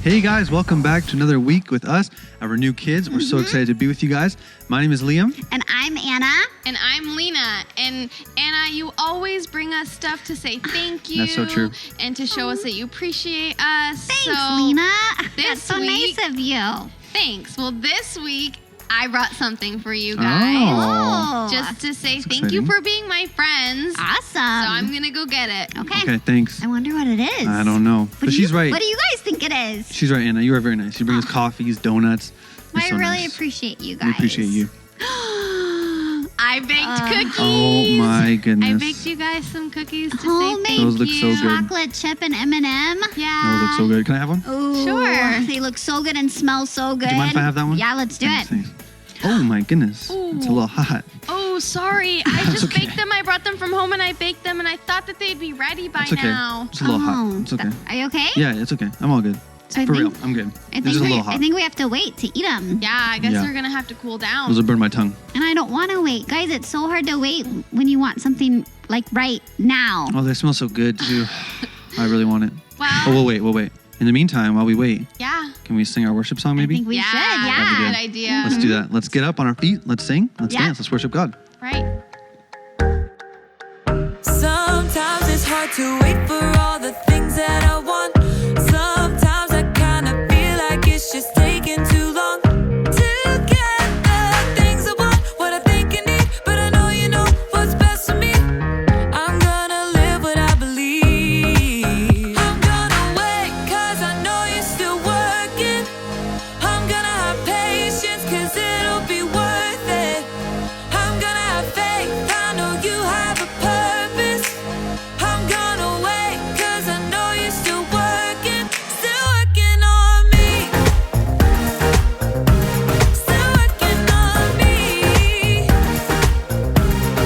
Hey guys, welcome back to another week with us, our new kids. We're so excited to be with you guys. My name is Liam. And I'm Anna. And I'm Lena. And Anna, you always bring us stuff to say thank you. That's so true. And to show us that you appreciate us. Thanks, Lena. That's so nice of you. Thanks. Well, this week, I brought something for you guys. Oh. Just to say That's thank you exciting. for being my friends. Awesome. So I'm going to go get it. Okay, thanks. I wonder what it is. I don't know. But she's right. What do you guys think it is? She's right, Anna. You are very nice. You bring us coffees, donuts. You're I so really nice. appreciate you guys. We appreciate you. I baked cookies. Oh my goodness. I baked you guys some cookies to Homemade say thank Those look you. so good. chocolate chip and M&M. Yeah. Those look so good. Can I have one? Ooh, Sure. They look so good and smell so good. Do you mind if I have that one? Yeah, let's do Thanks, it. thanks. Oh my goodness. Ooh. It's a little hot. Oh, sorry. I just okay. baked them. I brought them from home and I baked them and I thought that they'd be ready by It's okay. now. It's a little hot. It's okay. Are you okay? Yeah, it's okay. I'm all good. So I For think, real, I'm good. I It's just a little hot. think we have to wait to eat them. Yeah, I guess Yeah. they're going to have to cool down. Those will burn my tongue. And I don't want to wait. Guys, it's so hard to wait when you want something like right now. Oh, they smell so good too. I really want it. Wow. Oh, we'll wait. In the meantime, while we wait, Yeah. can we sing our worship song I maybe? think we should. That'd be Yeah. good. Good idea. Let's do that. Let's get up on our feet. Let's sing. Let's Yeah. dance. Let's worship God. Right. Sometimes it's hard to wait for all the things that I want. Sometimes I kind of feel like it's just taking too long to get the things I want, what I think I need. But I know you know what's best for me. I'm gonna live what I believe. I'm gonna wait 'cause I know you're still working. I'm gonna have patience 'cause it'll be worth it. I'm gonna have faith, I know you have a purpose. I'm gonna wait 'cause I know you're still working on me. Still working on me.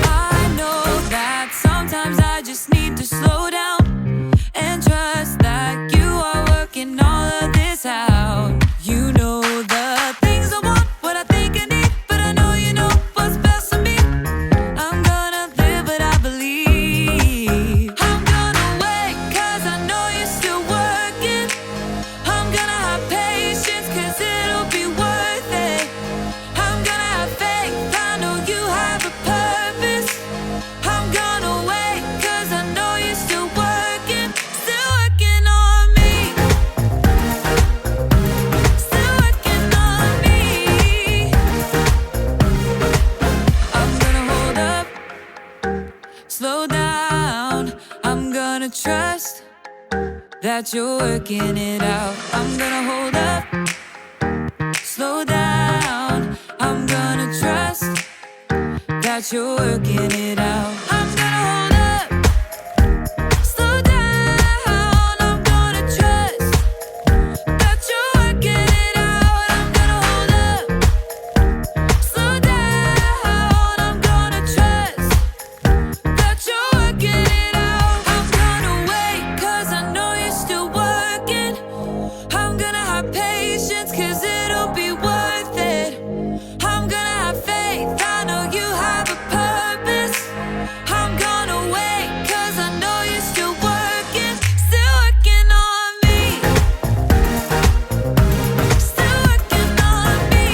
I know that sometimes I just need to slow down and trust that you are working all of this out. You know the things I want, what I think I need, but I know you know what's best for me. I'm gonna live what I believe. I'm gonna wait 'cause I know you're still working. I'm gonna have patience 'cause it'll be worth it. I'm gonna have faith, I know you have a purpose. I'm gonna wait 'cause I know you're still working on me. Still working on me. I'm gonna hold up, slow down. I'm gonna trust that you're working it out. I'm gonna hold up, slow down. I'm gonna trust that you're working it out. I'm gonna hold up, slow down. I'm gonna trust that you're working it out. I'm gonna hold up, slow down. I'm gonna trust that you're working it out. I'm gonna wait 'cause I know you're still working. I'm gonna have patience 'cause it'll be worth it. I'm gonna have faith, I know you have a purpose. I'm gonna wait 'cause I know you're still working on me. Still working on me.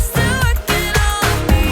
Still working on me.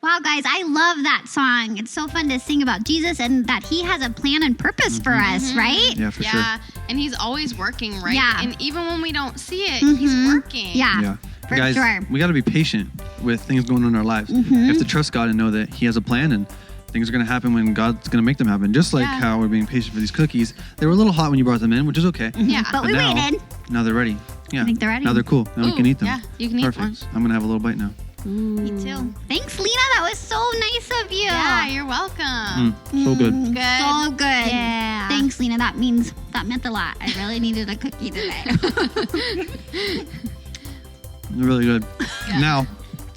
Wow, guys, I love that song. It's so fun to sing about Jesus and that he has a plan and purpose for us, right? Yeah, for sure. Yeah. And he's always working, right? Yeah. And even when we don't see it, he's working. Yeah. Yeah. For Guys, sure. we got to be patient with things going on in our lives. We have to trust God and know that He has a plan and things are going to happen when God's going to make them happen. Just like Yeah. how we're being patient for these cookies. They were a little hot when you brought them in, which is okay. Yeah. But we now, waited. Now they're ready. Yeah. I think they're ready. Now they're cool. Now we Ooh, can eat them. yeah, you can eat Perfect. one. I'm going to have a little bite now. Me too. Thanks, Lena. That was so nice of you. Yeah, you're welcome. So good. Good. So good. Yeah. Thanks, Lena. That meant a lot. I really needed a cookie today. They're really good. Now,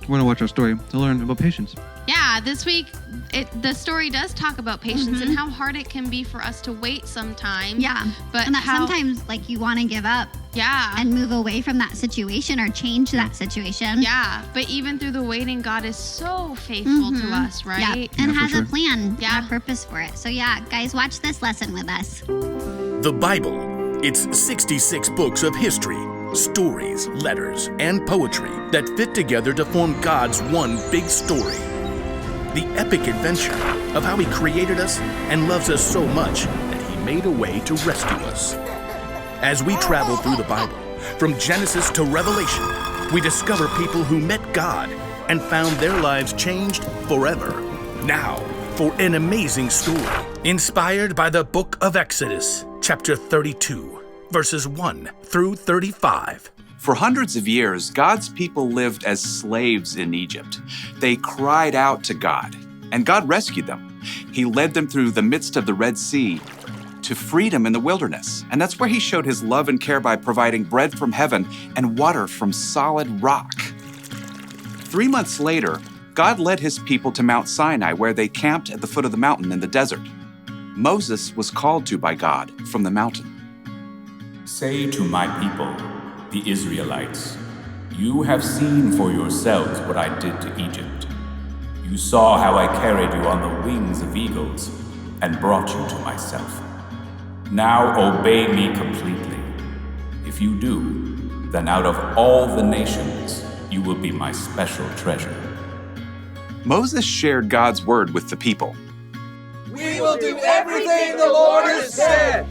we're going to watch our story to learn about patience. Yeah, this week the story does talk about patience and how hard it can be for us to wait sometimes. Yeah. But and that how, sometimes like you want to give up Yeah. and move away from that situation or change that situation. Yeah, but even through the waiting, God is so faithful to us, right? Yeah, and Yeah, has for a sure. plan, Yeah. and a purpose for it. So yeah, guys, watch this lesson with us. The Bible. It's 66 books of history, stories, letters, and poetry that fit together to form God's one big story. The epic adventure of how He created us and loves us so much that He made a way to rescue us. As we travel through the Bible, from Genesis to Revelation, we discover people who met God and found their lives changed forever. Now, for an amazing story inspired by the book of Exodus, chapter 32, verses 1 through 35. For hundreds of years, God's people lived as slaves in Egypt. They cried out to God, and God rescued them. He led them through the midst of the Red Sea to freedom in the wilderness. And that's where He showed His love and care by providing bread from heaven and water from solid rock. 3 months later, God led His people to Mount Sinai, where they camped at the foot of the mountain in the desert. Moses was called to by God from the mountain. Say to my people, the Israelites, you have seen for yourselves what I did to Egypt. You saw how I carried you on the wings of eagles and brought you to myself. Now obey me completely. If you do, then out of all the nations, you will be my special treasure. Moses shared God's word with the people. We will do everything the Lord has said.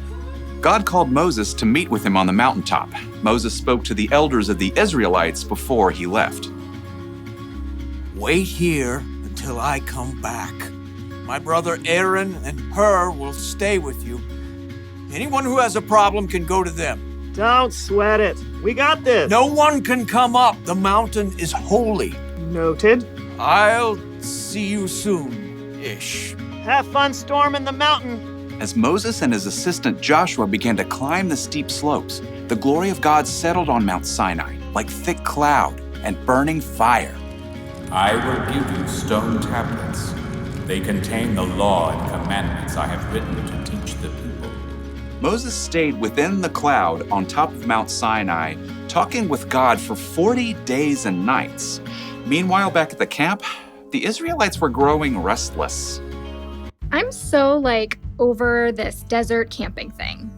God called Moses to meet with Him on the mountaintop. Moses spoke to the elders of the Israelites before he left. Wait here until I come back. My brother Aaron and Hur will stay with you. Anyone who has a problem can go to them. Don't sweat it. We got this. No one can come up. The mountain is holy. Noted. I'll see you soon-ish. Have fun storming the mountain. As Moses and his assistant Joshua began to climb the steep slopes, the glory of God settled on Mount Sinai like thick cloud and burning fire. I will give you stone tablets. They contain the law and commandments I have written to teach the people. Moses stayed within the cloud on top of Mount Sinai, talking with God for 40 days and nights. Meanwhile, back at the camp, the Israelites were growing restless. I'm so, over this desert camping thing.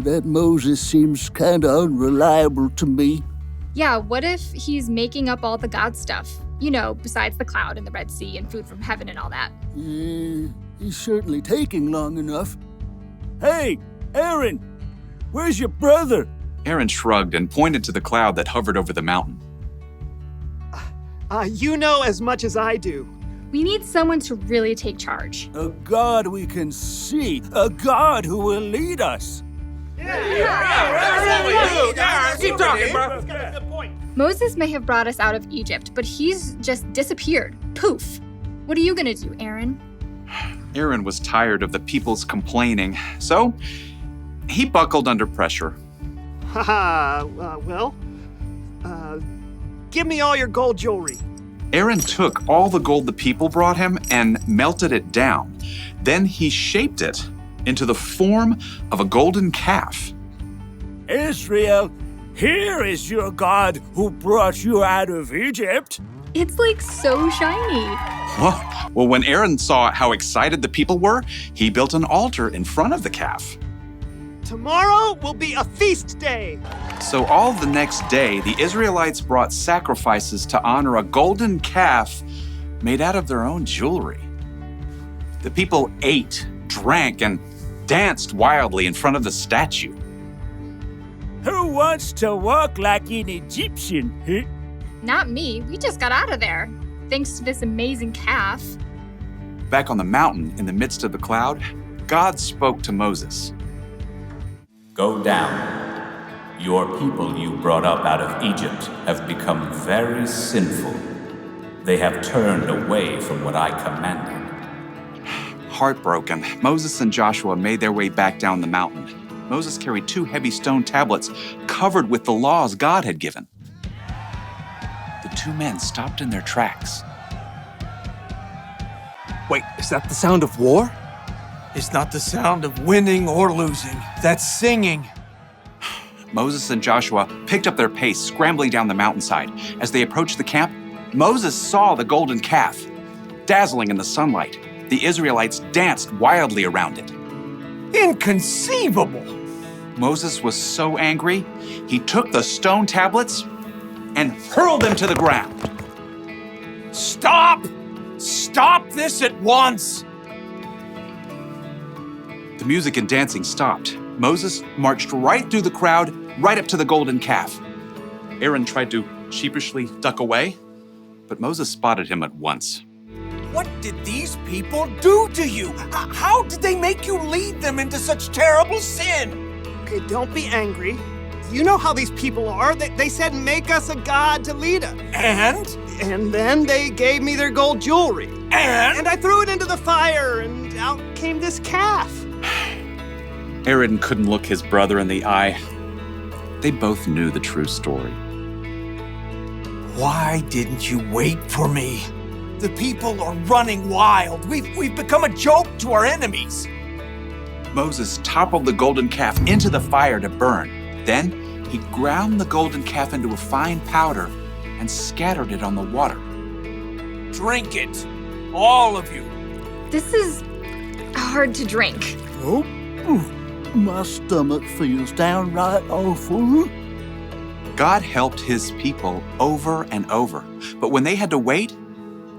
That Moses seems kind of unreliable to me. Yeah, what if he's making up all the God stuff? You know, besides the cloud and the Red Sea and food from heaven and all that. He's certainly taking long enough. Hey, Aaron, where's your brother? Aaron shrugged and pointed to the cloud that hovered over the mountain. You know as much as I do. We need someone to really take charge. A God we can see, a God who will lead us. Keep talking, bro. Moses may have brought us out of Egypt, but he's just disappeared. Poof. What are you gonna do, Aaron? Aaron was tired of the people's complaining, so he buckled under pressure. Give me all your gold jewelry. Aaron took all the gold the people brought him and melted it down. Then he shaped it into the form of a golden calf. Israel, here is your God who brought you out of Egypt. It's so shiny. Well, when Aaron saw how excited the people were, he built an altar in front of the calf. Tomorrow will be a feast day. So all the next day, the Israelites brought sacrifices to honor a golden calf made out of their own jewelry. The people ate, drank, and danced wildly in front of the statue. Who wants to walk like an Egyptian? Huh? Not me. We just got out of there. Thanks to this amazing calf. Back on the mountain, in the midst of the cloud, God spoke to Moses. Go down. Your people you brought up out of Egypt have become very sinful. They have turned away from what I commanded. Heartbroken, Moses and Joshua made their way back down the mountain. Moses carried 2 heavy stone tablets covered with the laws God had given. The 2 men stopped in their tracks. Wait, is that the sound of war? It's not the sound of winning or losing. That's singing. Moses and Joshua picked up their pace, scrambling down the mountainside. As they approached the camp, Moses saw the golden calf. Dazzling in the sunlight, the Israelites danced wildly around it. Inconceivable! Moses was so angry, he took the stone tablets and hurled them to the ground. Stop! Stop this at once! The music and dancing stopped. Moses marched right through the crowd, right up to the golden calf. Aaron tried to sheepishly duck away, but Moses spotted him at once. What did these people do to you? How did they make you lead them into such terrible sin? Okay, don't be angry. You know how these people are. They said, make us a god to lead us. And then they gave me their gold jewelry. And I threw it into the fire, and out came this calf. Aaron couldn't look his brother in the eye. They both knew the true story. Why didn't you wait for me? The people are running wild. We've become a joke to our enemies. Moses toppled the golden calf into the fire to burn. Then he ground the golden calf into a fine powder and scattered it on the water. Drink it, all of you. This is hard to drink. Oh, my stomach feels downright awful. God helped his people over and over, but when they had to wait,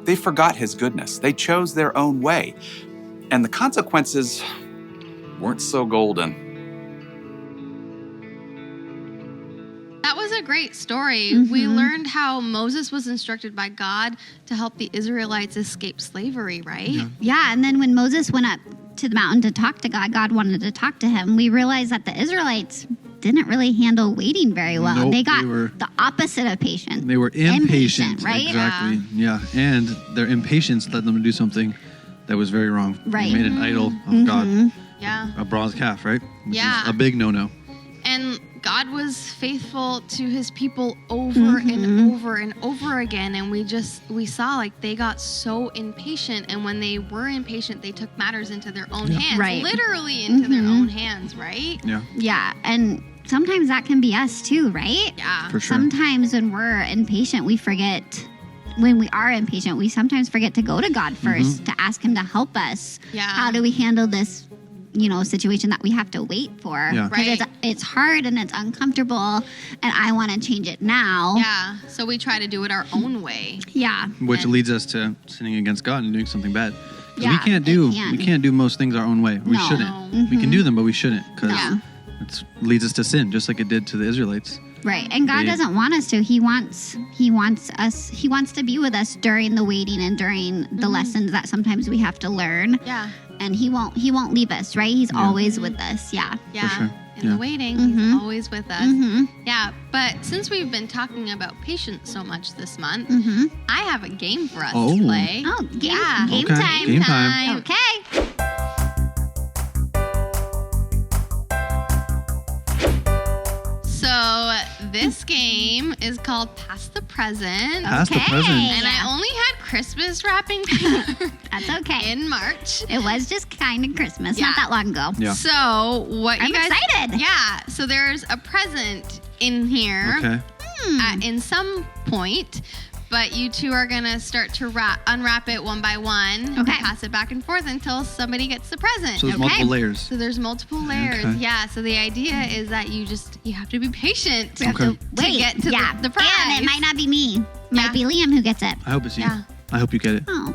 they forgot his goodness. They chose their own way, and the consequences weren't so golden. That was a great story. We learned how Moses was instructed by God to help the Israelites escape slavery, right? Yeah, and then when Moses went up to the mountain to talk to God, God wanted to talk to him. We realized that the Israelites didn't really handle waiting very well. Nope, they got they were- the opposite of patient. They were impatient, right? Exactly. Yeah. And their impatience led them to do something that was very wrong. Right. They made an idol of God, Yeah. a bronze calf, right? Which Yeah. is a big no-no. And God was faithful to his people over and over and over again. And we saw like they got so impatient. And when they were impatient, they took matters into their own hands. Right. Literally into their own hands, right? Yeah. Yeah, and sometimes that can be us too, right? Yeah. For sure. Sometimes when we're impatient, we forget. When we are impatient, we sometimes forget to go to God first to ask him to help us. Yeah. How do we handle this, situation that we have to wait for? Yeah. 'Cause Right. it's hard and it's uncomfortable, and I want to change it now. Yeah. So we try to do it our own way. Yeah. Which leads us to sinning against God and doing something bad. 'Cause Yeah, we can't do most things our own way. We No. shouldn't. We can do them, but we shouldn't, because Yeah. it leads us to sin, just like it did to the Israelites. Right. And God They- doesn't want us to. He wants to be with us during the waiting and during the lessons that sometimes we have to learn. Yeah. And he won't leave us, right? He's always with us. Yeah. Yeah. sure. In the waiting, he's always with us. Yeah. But since we've been talking about patience so much this month, I have a game for us to play. Oh, game Okay. time. Game time. Okay. So this game is called Pass the Present. Pass the present. And I only had Christmas wrapping paper That's okay. in March. It was just kind of Christmas, Yeah. not that long ago. Yeah. So what I'm you guys excited. Yeah. So there's a present in here Okay. in some point. But you two are gonna start to unwrap it one by one. Okay. Pass it back and forth until somebody gets the present. So there's multiple layers. So there's multiple layers. Okay. Yeah. So the idea is that you have to be patient We have Okay. to wait. get to the prize. And it might not be me. It Yeah. might be Liam who gets it. I hope it's you. Yeah. I hope you get it. Oh.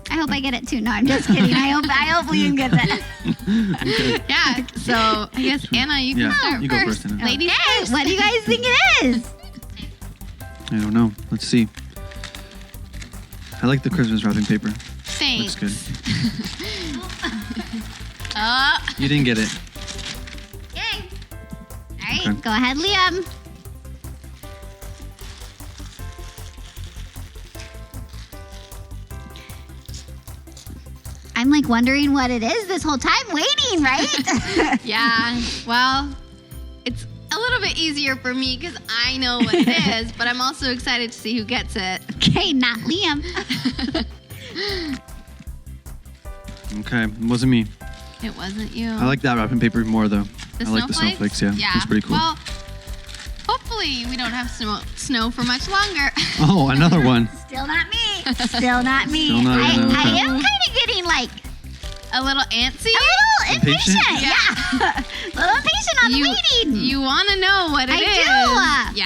I hope I get it too. No, I'm just kidding. I hope Liam gets it. Yeah. So I guess Anna, you can Yeah, start you go first. first, Anna. Ladies Hey, first. what do you guys think it is? I don't know. Let's see. I like the Christmas wrapping paper. Thanks. Looks good. You didn't get it. Okay. All right, Okay. go ahead, Liam. I'm like wondering what it is this whole time waiting, right? Yeah. Well, it's a little bit easier for me because I know what it is, but I'm also excited to see who gets it. Okay, not Liam. Okay. It wasn't me. It wasn't you. I like that wrapping paper more, though. The I like the snowflakes, yeah. It's pretty cool. Well, hopefully we don't have snow for much longer. Oh, another one. Still not me. Still not me. Still not you, I okay. am kind of getting like A little antsy? a little Impatient? impatient. Yeah. A little impatient on the waiting. You want to know what it is? I do.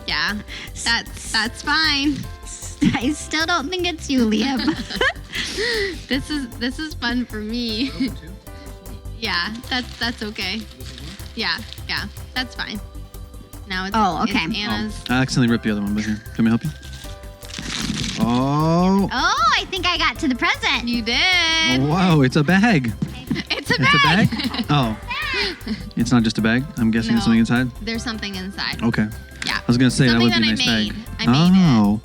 Yeah. That's fine. I still don't think it's you, Liam. This is fun for me. Yeah, that's okay. Yeah, that's fine. Now it's, okay. it's Anna's. I accidentally ripped the other one, but here. Can we help you? Oh. Oh, I think I got to the present. You did. Wow, it's a bag. It's a It's a bag. bag? Oh. It's not just a bag? I'm guessing there's something inside? There's something inside. Okay. Yeah. I was going to say Something that would be a that nice I bag. made. I made oh.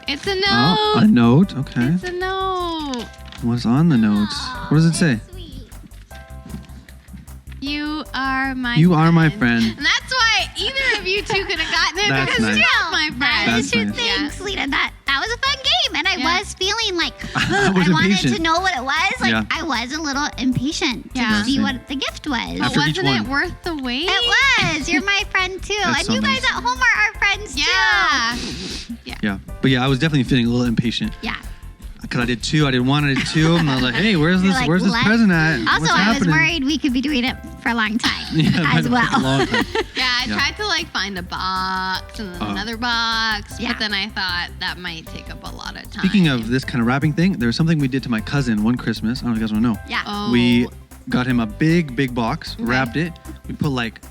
It's a note. Oh, a note. Okay. It's a note. What's on the notes? What does it say? You are my You friend. are my friend. And that's why either of you two could have gotten it That's because nice. you're my friend. That is true. nice. Thanks, Lita. That was a fun game, and I Yeah. was feeling like I was I wanted impatient. to know what it was. Like Yeah. I was a little impatient Yeah. to see what the gift was. But After each wasn't it one. worth the wait? It was. You're my friend too, That's and so you guys nice. at home are our friends Yeah. Yeah. But yeah, I was definitely feeling a little impatient. too. Yeah. Because I did two. I did one. I did two. And I was like, hey, where's You're this like, Where's this "Let's-" present at? Also, What's I happening? was worried we could be doing it for a long time Yeah, it might as have well. taken a long time. Yeah, I Yeah. tried to like find a box and then Oh. another box, Yeah. but then I thought that might take up a lot of time. Speaking of this kind of wrapping thing, there was something we did to my cousin one Christmas. I don't know if you guys want to know. Yeah. Oh. We got him a big box, wrapped it. We put like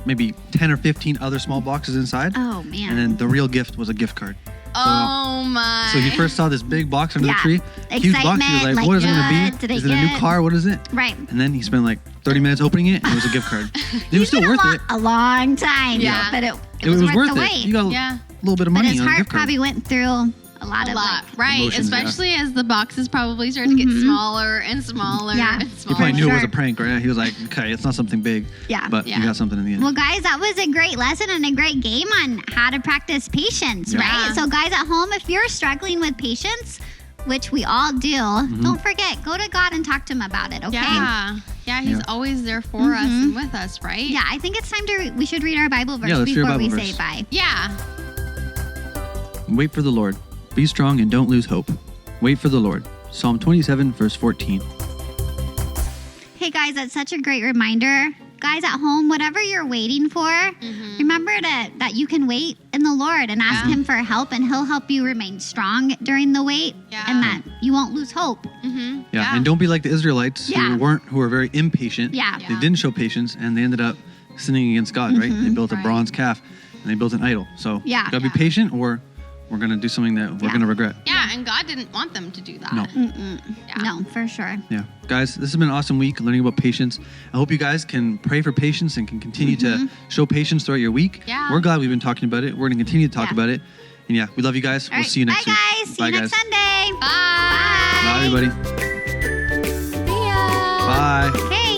maybe 10 or 15 other small boxes inside. Oh man. And then the real gift was a gift card. Oh my. So he first saw this big box under Yeah. the tree. Huge box. He was Excitement, like, what is it what going to did be? I Is it a new get? car? What is it? Right. And then he spent like 30 minutes opening it, and it was a gift card. It was still worth it. A long time. Yeah. But it It was worth the it. wait. You got Yeah. a little bit of But money his on a heart gift card. probably went through a lot a of lot, like, right? emotions, yeah. Especially as the boxes probably started to get smaller and smaller Yeah. and He smaller. probably knew it was Sure. a prank, right? He was like, okay, it's not something big. Yeah. But Yeah. you got something in the end. Well, guys, that was a great lesson and a great game on how to practice patience, Yeah. right? So, guys at home, if you're struggling with patience, which we all do, don't forget, go to God and talk to Him about it, okay? Yeah, He's Yeah. always there for us and with us, right? Yeah, I think it's time to we should read our Bible verse Yeah, let's read our before we Bible say verse. bye. Yeah. Wait for the Lord. Be strong and don't lose hope. Wait for the Lord. Psalm 27, verse 14. Hey, guys, that's such a great reminder. Guys at home, whatever you're waiting for, remember that you can wait in the Lord and ask Him for help, and He'll help you remain strong during the wait, and that you won't lose hope. Yeah, and don't be like the Israelites Yeah. who were very impatient. Yeah. They didn't show patience, and they ended up sinning against God, right? They built a bronze calf, and they built an idol. So Yeah. you gotta be patient, or we're gonna do something that we're gonna regret. Yeah, and God didn't want them to do that. No. No, for sure. Yeah, guys, this has been an awesome week learning about patience. I hope you guys can pray for patience and can continue to show patience throughout your week. Yeah. We're glad we've been talking about it. We're gonna continue to talk Yeah. about it. And yeah, we love you guys. All We'll right, see you next bye, week. guys. See Bye, you guys. next Sunday. Bye. Bye, everybody. See ya. Bye. Hey.